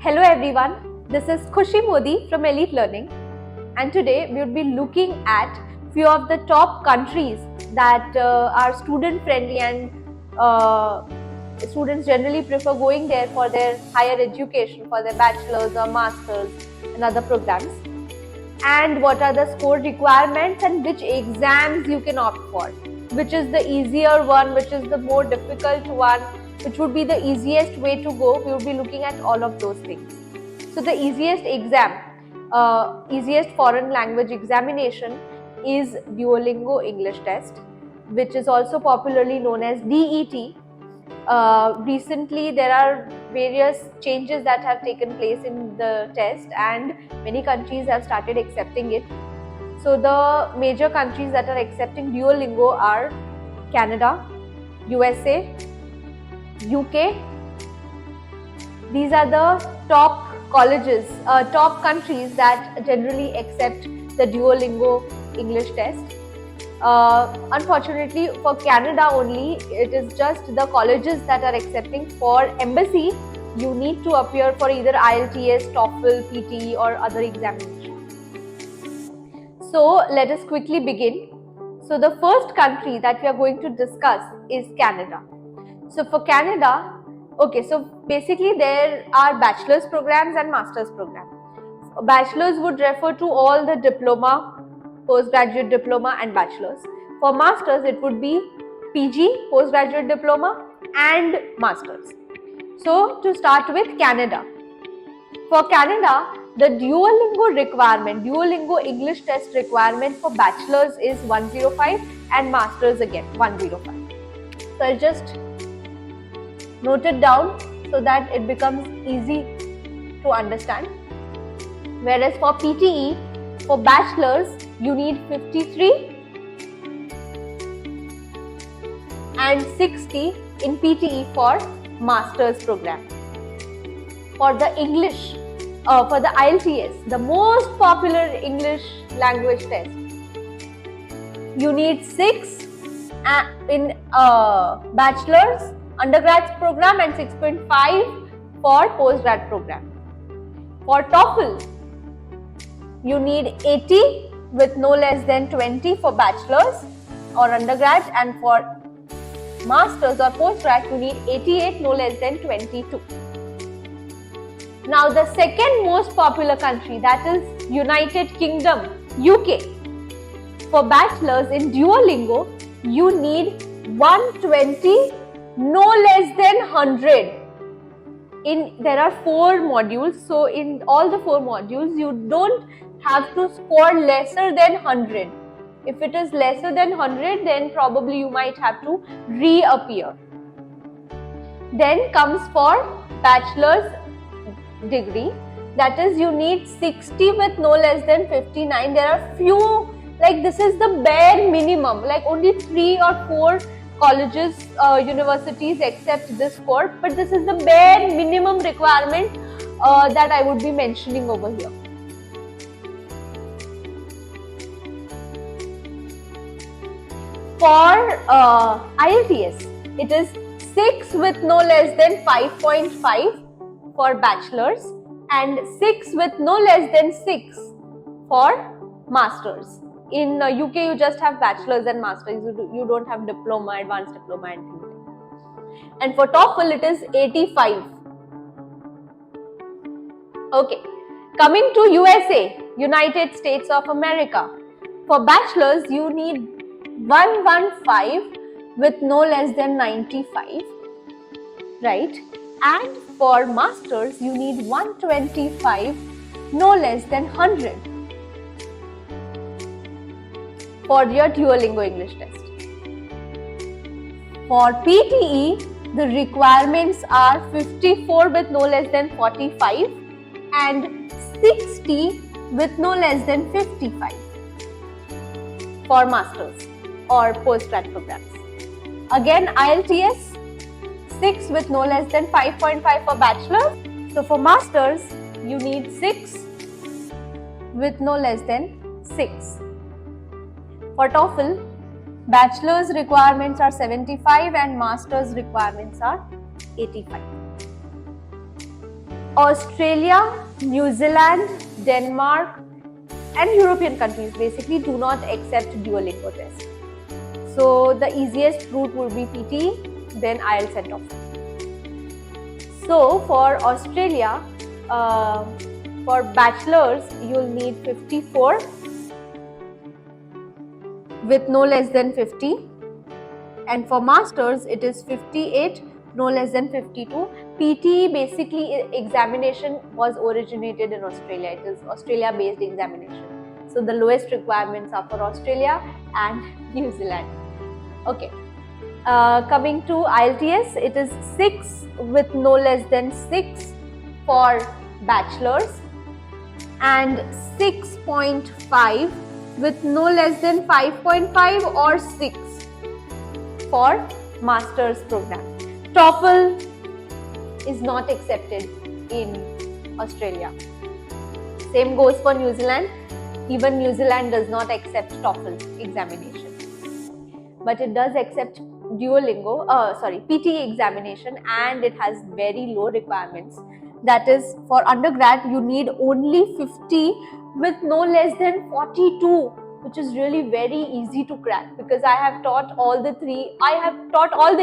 Hello everyone, this is Khushi Modi from Elite Learning, and today we will be looking at few of the top countries that are student friendly and students generally prefer going there for their higher education, for their bachelor's or master's and other programs, and what are the score requirements and which exams you can opt for, which is the easier one, which is the more difficult one, which would be the easiest way to go. We will be looking at all of those things. So the easiest exam, easiest foreign language examination is Duolingo English Test, which is also popularly known as DET. Recently there are various changes that have taken place in the test and many countries have started accepting it. So the major countries that are accepting Duolingo are Canada, USA, UK. These are the top colleges, top countries that generally accept the Duolingo English test. Unfortunately for Canada only, it is just the colleges that are accepting. For embassy, you need to appear for either IELTS, TOEFL, PTE or other examinations. So let us quickly begin. So the first country that we are going to discuss is Canada. So for Canada, okay, so basically there are bachelor's programs and master's programs. Bachelor's would refer to all the diploma, postgraduate diploma and bachelor's. For master's, it would be PG, postgraduate diploma and master's. So to start with Canada. For Canada, the Duolingo requirement, Duolingo English test requirement for bachelor's is 105 and master's again 105. So I'll just note it down so that it becomes easy to understand. Whereas for PTE, for bachelor's, you need 53 and 60 in PTE for master's program. For the English, for the IELTS, the most popular English language test, you need 6 in bachelor's, undergrad program and 6.5 for postgrad program. For TOEFL, you need 80 with no less than 20 for bachelor's or undergrad, and for master's or postgrad you need 88 no less than 22. Now the second most popular country, that is United Kingdom, UK. For bachelor's in Duolingo, you need 120 no less than 100. There are 4 modules, so in all the 4 modules you don't have to score lesser than 100. If it is lesser than 100, then probably you might have to reappear. Then comes for bachelor's degree, that is you need 60 with no less than 59. There are few, like this is the bare minimum, like only 3 or 4 colleges, universities accept this score, but this is the bare minimum requirement that I would be mentioning over here. For IELTS, it is 6 with no less than 5.5 for bachelor's and 6 with no less than 6 for master's. In UK, you just have bachelor's and master's. You don't have diploma, advanced diploma and things like that. And for TOEFL, it is 85. Okay. Coming to USA, United States of America. For bachelor's, you need 115 with no less than 95. Right? And for master's, you need 125 no less than 100. For your Duolingo English test. For PTE, the requirements are 54 with no less than 45 and 60 with no less than 55 for masters or postgrad programs. Again, IELTS, 6 with no less than 5.5 for bachelor. So for masters, you need 6 with no less than 6. For TOEFL, bachelor's requirements are 75 and master's requirements are 85. Australia, New Zealand, Denmark, and European countries basically do not accept Duolingo test. So the easiest route would be PT, then IELTS and TOEFL. So for Australia, for bachelors, you'll need 54 with no less than 50, and for masters it is 58, no less than 52. PT basically examination was originated in Australia. It is Australia based examination. So the lowest requirements are for Australia and New Zealand. Okay. Coming to IELTS, it is 6 with no less than 6 for bachelors and 6.5 with no less than 5.5 or 6 for master's program. TOEFL is not accepted in Australia. Same goes for New Zealand. Even New Zealand does not accept TOEFL examination, but it does accept PT examination, and it has very low requirements. That is, for undergrad you need only 50 with no less than 42, which is really very easy to crack because I have taught all the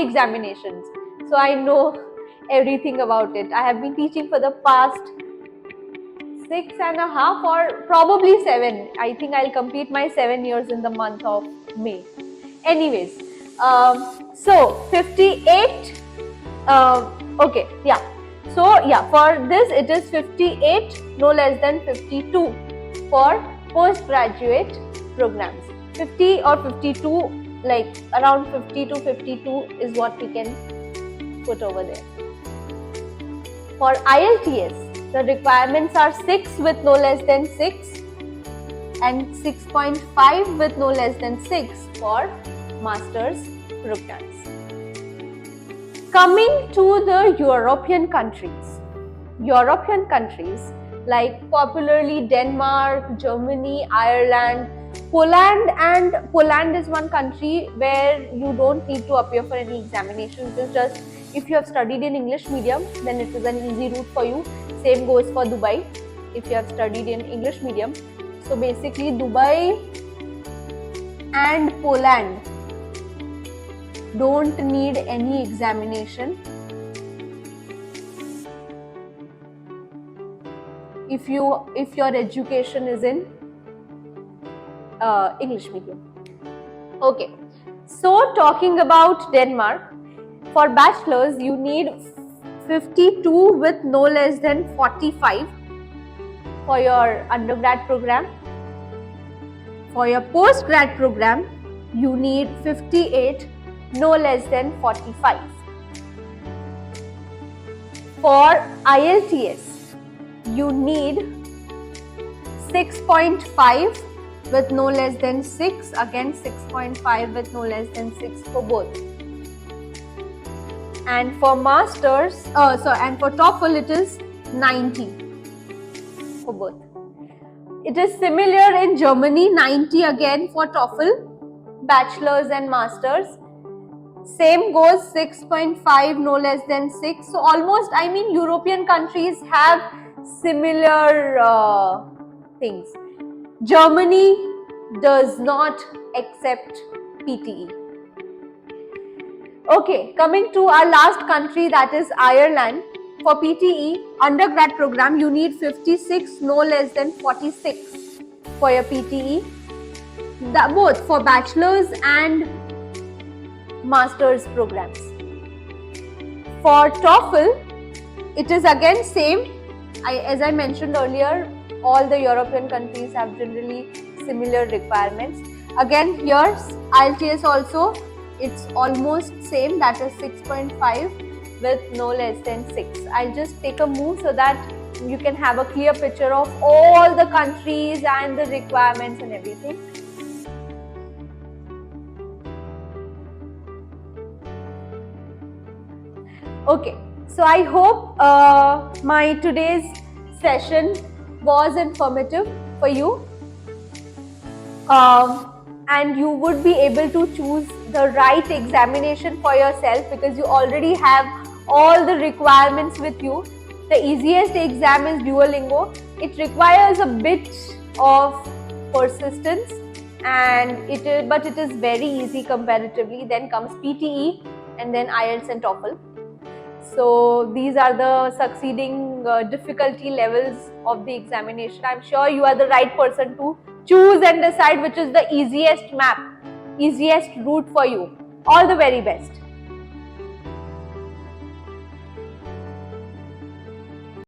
examinations, so I know everything about it. I have been teaching for the past 6.5 or probably 7. I think I'll complete my 7 years in the month of May. Anyways, so 58. Okay, yeah. So yeah, for this it is 58, no less than 52 for postgraduate programs. 50 or 52, like around 50 to 52 is what we can put over there. For IELTS, the requirements are 6 with no less than 6 and 6.5 with no less than 6 for master's programs. Coming to the European countries like popularly Denmark, Germany, Ireland, Poland is one country where you don't need to appear for any examination. It is just, if you have studied in English medium, then it is an easy route for you. Same goes for Dubai if you have studied in English medium. So basically Dubai and Poland don't need any examination if your education is in English medium. Okay, so talking about Denmark, for bachelors you need 52 with no less than 45 for your undergrad program. For your postgrad program you need 58, no less than 45. For IELTS you need 6.5 with no less than 6, again 6.5 with no less than 6 for both. And for masters, and for TOEFL it is 90 for both. It is similar in Germany, 90 again for TOEFL, bachelors and masters. Same goes, 6.5 no less than 6. So almost, I mean, European countries have similar things. Germany does not accept PTE. Okay, coming to our last country, that is Ireland. For PTE undergrad program you need 56, no less than 46 for your PTE, both for bachelors and master's programs. For TOEFL it is again same. As I mentioned earlier, all the European countries have generally similar requirements. Again here IELTS also, it's almost same, that is 6.5 with no less than 6. I'll just take a move so that you can have a clear picture of all the countries and the requirements and everything. Okay, so I hope my today's session was informative for you, and you would be able to choose the right examination for yourself because you already have all the requirements with you. The easiest exam is Duolingo. It requires a bit of persistence, but it is very easy comparatively. Then comes PTE, and then IELTS and TOEFL. So these are the succeeding difficulty levels of the examination. I'm sure you are the right person to choose and decide which is the easiest map, easiest route for you. All the very best.